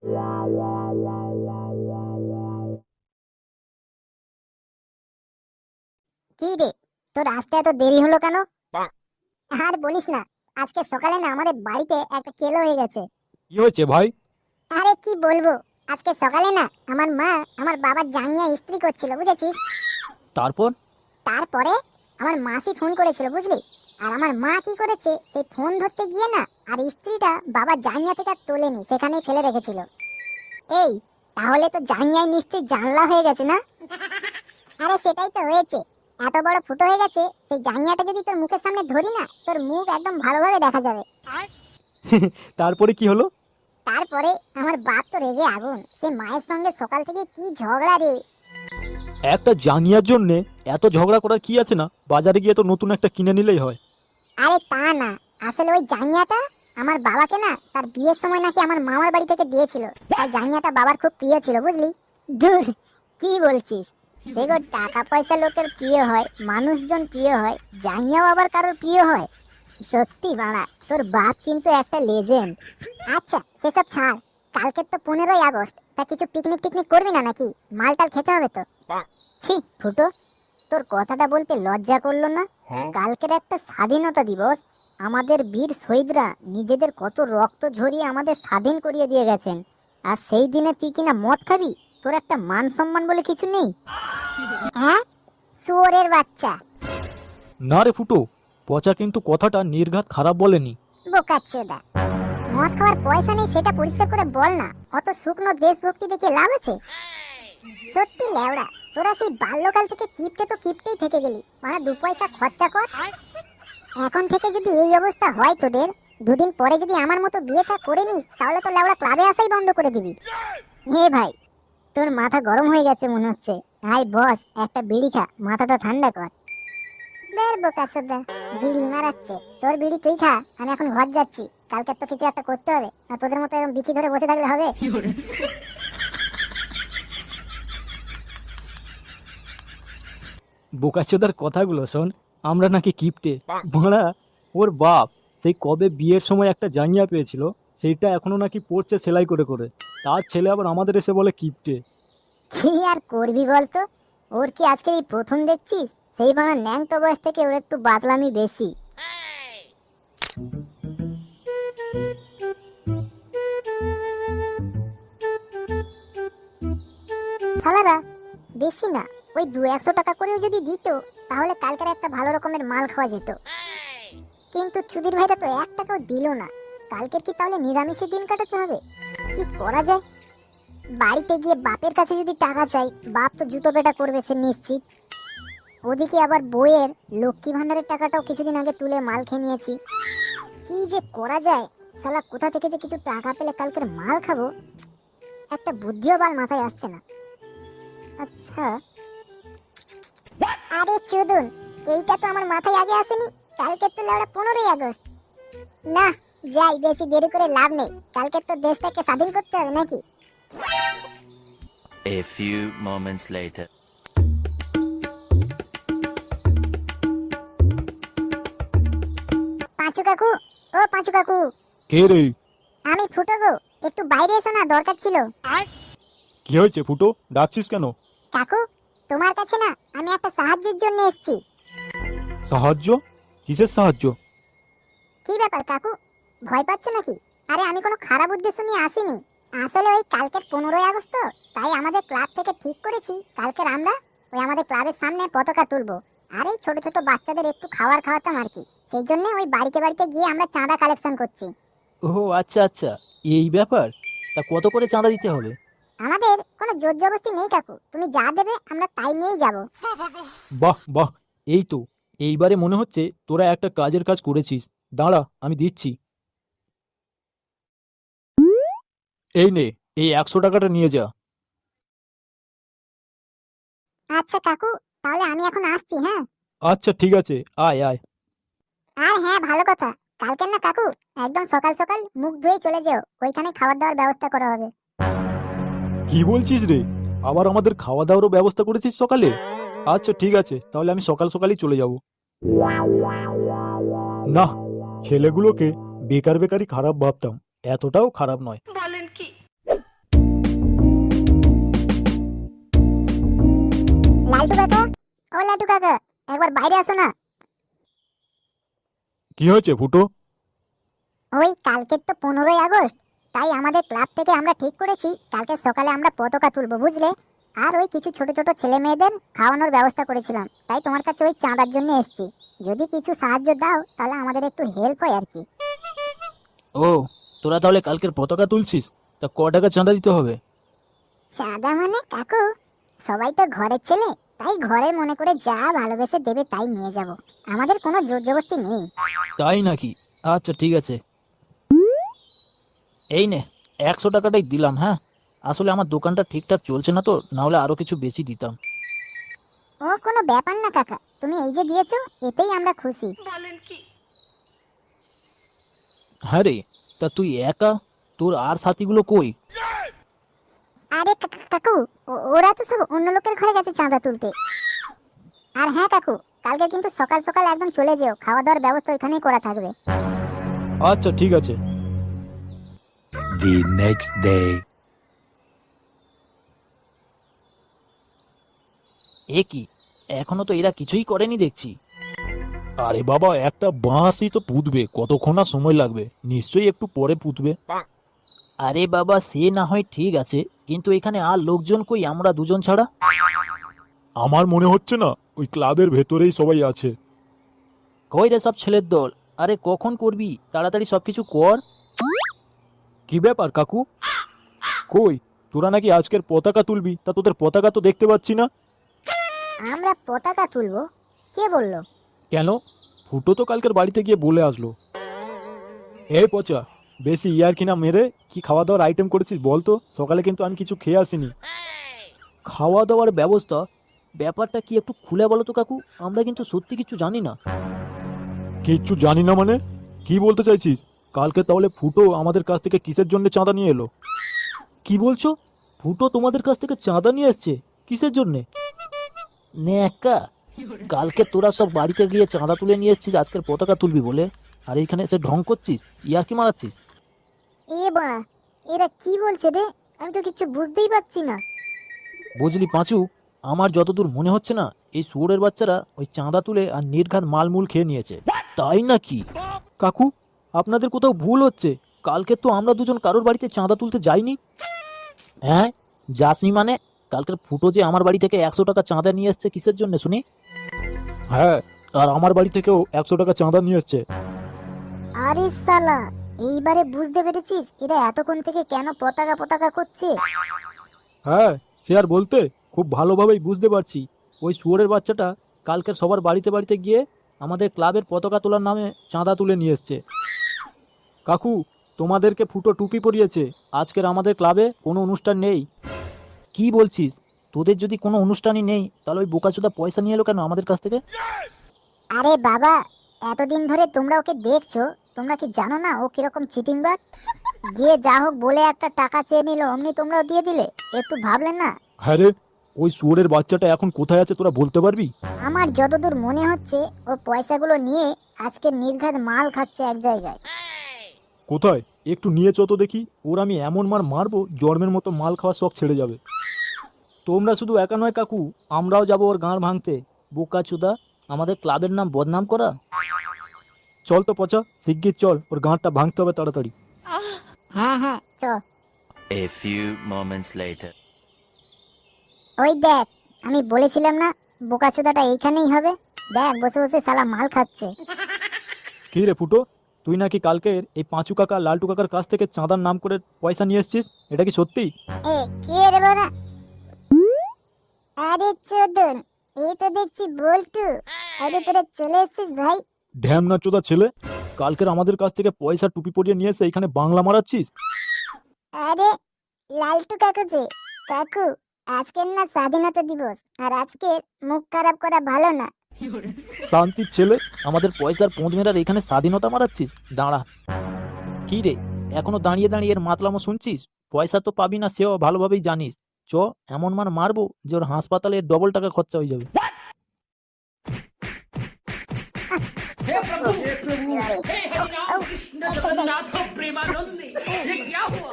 কি রে, তোর আসতে এত দেরি হলো কেন? আর বলিস না, আজকে সকালে না আমাদের বাড়িতে একটা কেলো হয়ে গেছে। কি হয়েছে ভাই? আরে কি বলবো, আজকে সকালে না আমার মা আমার বাবার জাঙ্গিয়া ইস্ত্রি করছিল, বুঝেছিস? তারপর? তারপরে আমার মাসি ফোন করেছিল, বুঝলি? আর আমার মা কি করেছে, সেই ফোন ধরতে গিয়ে না আর ইস্ত্রিটা বাবার জাঙ্গিয়া থেকে আর তোলেনি, সেখানেই ফেলে রেখেছিল। এই, তাহলে তো জাঙ্গিয়ায় নিশ্চয়ই জানলা হয়ে গেছে না? আরে সেটাই তো হয়েছে, এত বড় ফুটো হয়ে গেছে। সেই জাঙ্গিয়াটা যদি তোর মুখের সামনে ধরি না, তোর মুখ একদম ভালোভাবে দেখা যাবে। তারপরে কি হলো? তারপরে আমার বাপ তো রেগে আগুন, সে মায়ের সঙ্গে সকাল থেকে কি ঝগড়া রে। একটা জাঙ্গিয়ার জন্য এত ঝগড়া করার কি আছে? না বাজারে গিয়ে তো নতুন একটা কিনে নিলেই হয়। আরে তা না, আসলে ওই জাঙ্গিয়াটা আমার বাবাকে না তার বিয়ের সময় নাকি আমার মামার বাড়ি থেকে দিয়েছিল, তাই জাঙ্গিয়াটা বাবার খুব প্রিয় ছিল, বুঝলি? দূর, কি বলছিস? সেগো টাকা পয়সা লোকের প্রিয় হয়, মানুষজন প্রিয় হয়, জাঙ্গিয়াও আবার কারোর প্রিয় হয়? সত্যি বাড়া, তোর বাপ কিন্তু একটা লেজেন্ড। আচ্ছা সেসব ছাড়, কালকে তো 15ই আগস্ট, তা কিছু পিকনিক টিকনিক করবি না নাকি? মালটাল খেতে হবে তো। ছি ফুটো, তোর কথাটা বলতে লজ্জা করলো না? কালকের একটা স্বাধীনতা দিবস, আমাদের বীর শহীদরা নিজেদের কত রক্ত ঝরিয়ে আমাদের স্বাধীন করিয়ে দিয়ে গেছেন, আর সেই দিনে তুই কিনা মদ খাবি? তোর একটা মান সম্মান বলে কিছু নেই? হ্যাঁ, শুয়োরের বাচ্চা। না রে ফুটো, পচা কিন্তু কথাটা নির্ঘাত খারাপ বলেনি। বোকাচ্চোদা, মদ খাওয়ার পয়সা নেই সেটা পরিষ্কার করে বল না, অত শুকনো দেশভক্তি দেখে লাভ আছে? সত্যি লেওড়া, তোরা সেই বাল্যকাল থেকে কিপটে তো কিপটেই থেকে গেলি, মানে 2 পয়সা খরচা কর। এখন থেকে যদি এই অবস্থা হয় তোদের, দুদিন পরে যদি আমার মতো বিয়েটা করে নিস, তাহলে তো লেওড়া ক্লাবে আসাই বন্ধ করে দিবি। হে ভাই, তোর মাথা গরম হয়ে গেছে মনে হচ্ছে। হাই বস, একটা বিড়ি খা, মাথাটা ঠান্ডা কর। বের বোকাচোদা, বিড়ি মারাচ্ছে। তোর বিড়ি তুই খা, আমি এখন ঘর যাচ্ছি। কালকে তো কিছু একটা করতে হবে, না তোদের মতো এরকম বিচি ধরে বসে থাকলে হবে? বোকাচোদার কথাগুলো শোন, আমরা নাকি কিপটে? ভাড়া, ওর বাপ সেই কবে বিয়ের সময় একটা জাঙ্গিয়া পেয়েছিল, সেইটা এখনো নাকি পড়ছে সেলাই করে করে। তার ছেলে আবার আমাদের এসে বলে কিপটে। কি আর করবি বলতো, ওর কি আজকে এই প্রথম দেখছিস? সেই বাংলা ন্যাংটো বয়স থেকে ওর একটু বাতলামি বেশি। শালারা, বেশি না, ওই 200-100 টাকা করেও যদি দিত, তাহলে কালকের একটা ভালো রকমের মাল খাওয়া যেত। কিন্তু চুদির ভাইটা তো 1 টাকাও দিল না। কালকের কি তাহলে নিরামিষের দিন কাটাতে হবে? কি করা যায়? বাড়িতে গিয়ে বাপের কাছে যদি টাকা চাই, বাপ তো জুতো পেটা করবে সে নিশ্চিত। ওদিকে আবার বইয়ের লক্ষ্মী ভান্ডারের টাকাটাও কিছুদিন আগে তুলে মাল খেয়ে নিয়েছি। কি যে করা যায়? শালা কোথা থেকে যে কিছু টাকা পেলে কালকের মাল খাবো, একটা বুদ্ধিও বাল মাথায় আসছে না। আচ্ছা, আরে চুদুন, এইটা তো আমার মাথায় আগে আসেনি। কালকে তো লেওড়া 15ই আগস্ট। না, যাই, বেশি দেরি করে লাভ নেই, কালকে তো দেশটাকে স্বাধীন করতে হবে নাকি। A few moments later. পাঁচু কাকু, ও পাঁচু কাকু। কে রে? আমি ফুটো গো, একটু বাইরে এসো না, দরকার ছিল। কি হয়েছে ফুটো, ডাকছিস কেন? কাকু, তোমার কাছে না আমি একটা সাহায্যের জন্য এসেছি। সাহায্য? কিসের সাহায্য? কি ব্যাপার কাকু, ভয় পাচ্ছ নাকি? আরে আমি কোনো খারাপ উদ্দেশ্য নিয়ে আসিনি। আসলে ওই কালকের 15ই আগস্ট তো, তাই আমাদের ক্লাব থেকে ঠিক করেছি কালকের আমরা ওই আমাদের ক্লাবের সামনে পতাকা তুলবো। আর এই ছোট ছোট বাচ্চাদের একটু খাবার খাওয়াতাম আর কি, সেই জন্য ওই বাড়িতে বাড়িতে গিয়ে আমরা চাঁদা কালেকশন করছি। ও আচ্ছা আচ্ছা, এই ব্যাপার। তা কত করে চাঁদা দিতে হবে? আমাদের কোনো জোর জবরদস্তি নেই কাকু, তুমি যা দেবে আমরা তাই নিয়েই যাব। বাহ বাহ, এই তো, এইবারে মনে হচ্ছে তোরা একটা কাজের কাজ করেছিস। দাঁড়া, আমি দিচ্ছি। এই নে, এই 100 টাকাটা নিয়ে যা। আচ্ছা কাকু, তাহলে আমি এখন আসছি, হ্যাঁ? আচ্ছা ঠিক আছে, আয় আয়। আর হ্যাঁ, ভালো কথা, কালকে না কাকু একদম সকাল সকাল মুখ ধুয়ে চলে যেও, ওইখানে খাবার দাবার ব্যবস্থা করা হবে। কি বলছিস রে? আবার আমাদের খাওয়া দাওয়ারও ব্যবস্থা করেছিস সকালে? আচ্ছা ঠিক আছে, তাহলে আমি সকাল সকালই চলে যাব। না, ছেলেগুলোকে বেকার বেকারই খারাপ ভাবতাম, এতটাও খারাপ নয়। লাটু কাকা, একবার বাইরে আসো না। কি হয়েছে ফুটো? ওই কালকের তো 15ই আগস্ট, তাই আমাদের ক্লাব থেকে আমরা ঠিক করেছি কালকে সকালে আমরা পতাকা তুলবো, বুঝলে? আর ওই কিছু ছোট ছোট ছেলে মেয়েদের খাওয়ানোর ব্যবস্থা করেছিলাম, তাই তোমার কাছে ওই চাঁদার জন্য এসেছি। যদি কিছু সাহায্য দাও তাহলে আমাদের একটু হেল্প হয় আর কি। ও, তোরা তাহলে কালকের পতাকা তুলছিস? তা ক টাকা চাঁদা দিতে হবে? চাঁদা মানে কাকু, সবাই তো ঘরের ছেলে, তাই ঘরে মনে করে যা ভালোবেসে দেবে তাই নিয়ে যাব। আমাদের কোনো জোর জবরদস্তি নেই। তাই নাকি? আচ্ছা ঠিক আছে, এই নে 100 টাকাটাই দিলাম। হ্যাঁ, আসলে আমার দোকানটা ঠিকঠাক চলছে না, তো না হলে আরো কিছু বেশি দিতাম। ও কোনো ব্যাপার না কাকা, তুমি এই যে দিয়েছো এতেই আমরা খুশি। হ্যাঁ রে, তা তুই একা? তোর আর সাথীগুলো কই? আরে কাকু, ওরা তো সব অন্য লোকের ঘরে গেছে চাঁদা তুলতে। আর হ্যাঁ কাকু, কালকে কিন্তু সকাল সকাল একদম চলে যেও, খাওয়া দাওয়ার ব্যবস্থা এখানেই করা থাকবে। আচ্ছা ঠিক আছে। The next day. এ কি, এখনো তো এরা কিছুই করেনি দেখছি। আরে বাবা, একটা বাঁশই তো পুঁতবে, কতক্ষণ আর সময় লাগবে? নিশ্চয়ই একটু পরে পুঁতবে। আরে বাবা, সে না হয় ঠিক আছে, কিন্তু এখানে আর লোকজন কই আমরা দুজন ছাড়া? আমার মনে হচ্ছে না ওই ক্লাবের ভেতরেই সবাই আছে। কই রে সব ছেলের দল, আরে কখন করবি? তাড়াতাড়ি সবকিছু কর। কি ব্যাপার কাকু, কই তোরা নাকি আজকের পতাকা তুলবি? তা তোদের পতাকা তো দেখতে পাচ্ছি না। আমরা পতাকা তুলবো? কে বললো? কেন? ফুটো তো কালকের বাড়িতে গিয়ে বলে আসলো। এই পচা, বেশি ইয়ারকি না মেরে কি খাওয়া দাওয়ার আইটেম করেছিস বল তো? সকালে কিন্তু আমি কিছু খেয়ে আসিনি। খাওয়া দাওয়ার ব্যবস্থা? ব্যাপারটা কি একটু খুলে বলো তো কাকু, আমরা কিন্তু সত্যি কিছু জানি না। কিচ্ছু জানি না মানে? কি বলতে চাইছিস? কালকে তাহলে ফুটো আমাদের কাছ থেকে কিসের জন্য চাঁদা নিয়ে এলো? কি বলছো? ফুটো তোমাদের কাছ থেকে চাঁদা নিয়ে এসছে? কিসের জন্যে? নে একা, কালকে তোরা সব বাড়িতে গিয়ে চাঁদা তুলে নিয়ে এসছিস আজকের পতাকা তুলবি বলে, আর এইখানে এসে ঢং করছিস, ইয়ার্কি মারাচ্ছিস। এ বাড়া, এরা কি বলছে রে? আমি তো কিছু বুঝতেই পারছি না। বুঝলি পাঁচু, আমার যতদূর মনে হচ্ছে না এই শুয়োরের বাচ্চারা ওই চাঁদা তুলে আর নির্ঘাত মালমূল খেয়ে নিয়েছে। তাই নাকি? কাকু, আপনাদের কোথাও ভুল হচ্ছে। কালকে তো আমরা দুজন কারোর বাড়িতে চাঁদা তুলতে যাইনি। হ্যাঁ, যাসনি মানে? কালকের ফুটো যে আমার বাড়ি থেকে 100 টাকা চাঁদা নিয়ে এসছে কিসের জন্য শুনি? হ্যাঁ, আর আমার বাড়ি থেকেও 100 টাকা চাঁদা নিয়ে এসছে। আরে সালা, এইবারে বুঝতে পেরেছিস এরা এতক্ষণ থেকে কেন পতাকা পতাকা করছে? হ্যাঁ, সে আর বলতে, খুব ভালোভাবেই বুঝতে পারছি। ওই শুয়োরের বাচ্চাটা কালকের সবার বাড়িতে বাড়িতে গিয়ে আমাদের ক্লাবের পতাকা তোলার নামে চাঁদা তুলে নিয়ে এসছে। কাকু, তোমাদেরকে ফুটো টুপি পরিয়েছে, আজকের আমাদের ক্লাবে কোনো অনুষ্ঠান নেই। কি বলছিস? তোদের যদি কোনো অনুষ্ঠানই নেই তাহলে ওই বোকাচোদা পয়সা নিয়ে এলো কেন আমাদের কাছ থেকে? আরে বাবা, এতদিন ধরে তোমরা ওকে দেখছো, তোমরা কি জানো না ও কিরকম চিটিংবাজ? গিয়ে যা হোক বলে একটা টাকা চেয়ে নিল, অমনি তোমরাও দিয়ে দিলে? একটু ভাবলেন না? হ্যাঁ রে, ওই শুয়োরের বাচ্চাটা এখন কোথায় আছে তোরা বলতে পারবি? আমার যতদূর মনে হচ্ছে ও পয়সাগুলো নিয়ে আজকে নির্ঘাত মাল খাচ্ছে এক জায়গায়। কোথায়? একটু নিয়ে চো তো দেখি, ওর আমি এমন মার মারবো জন্মের মতো মাল খাওয়ার শখ ছেড়ে যাবে। তোমরা শুধু একা নয় কাকু, আমরাও যাবো ওর গাঁড় ভাঙতে। বোকাচোদা, আমাদের ক্লাবের নাম বদনাম করা। চল তো পচা, শিগগির চল, ওর গাঁটটা ভাঙতে হবে তাড়াতাড়ি। হ্যাঁ হ্যাঁ চ। A few moments later. ওই দেখ, আমি বলেছিলাম না বোকাচোদাটা এইখানেই হবে? দেখ বসে বসে শালা মাল খাচ্ছে। কি রে ফুটো, তুই নাকি কালকের এই পাঁচু কাকা লালটু কাকার কাছ থেকে চাঁদার নাম করে পয়সা নিয়ে এসছিস, এটা কি সত্যি? এ কে রে বাড়া? আরে চোদন, এই তো দেখছি বল্টু। আরে তোরা চলে এসেছিস ভাই। ঢ্যামনা চোদা ছেলে, কালকের আমাদের কাছ থেকে পয়সা টুপি পরিয়ে নিয়ে এসে এখানে বাংলা মারাচ্ছিস। আরে লালটু কাকু যে, কাকু আজকের না স্বাধীনতা দিবস, আর আজকে মুখ খারাপ করা ভালো না। শান্তির ছেলে, আমাদের পয়সার পোঁদ মেরার এখানে স্বাধীনতা মারাচ্ছিস? দাঁড়া। কি রে, এখনো দাঁড়িয়ে দাঁড়িয়ে এর মাতলামো শুনছিস? পয়সা তো পাবি না সেও ভালোভাবেই জানিস। চ, এমন মার মারবো যে ওর হাসপাতালে ডবল টাকা খরচা হয়ে যাবে। हे प्रभु हे हरिनाम कृष्ण जगन्नाथ प्रेमानंदी ये क्या हुआ?